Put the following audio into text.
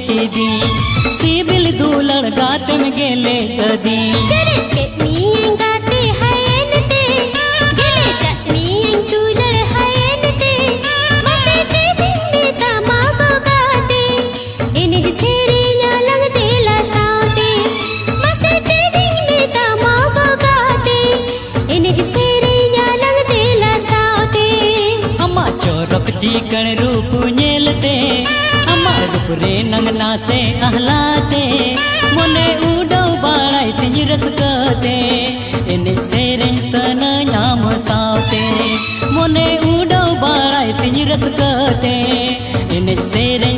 कीदी CIBIL दूलड़ गाते में गेले कदी चरके मियं गाते हयनते गेले चट मियं दूलड़ हयनते मसे चेदिन में तमागो गाते इनिज सेरेnya lang dela saute mase cheding में तमागो गाते इनिज सेरेnya lang dela saute अम्मा चोरक चिकन रूप नेलते अम्मा रूप रे नंगना से आहलाते मोने उडो बाड़ाई तिज रसकते इने सेरें सन नाम सावते मोने उडो बाड़ाई तिज रसकते इने सेरें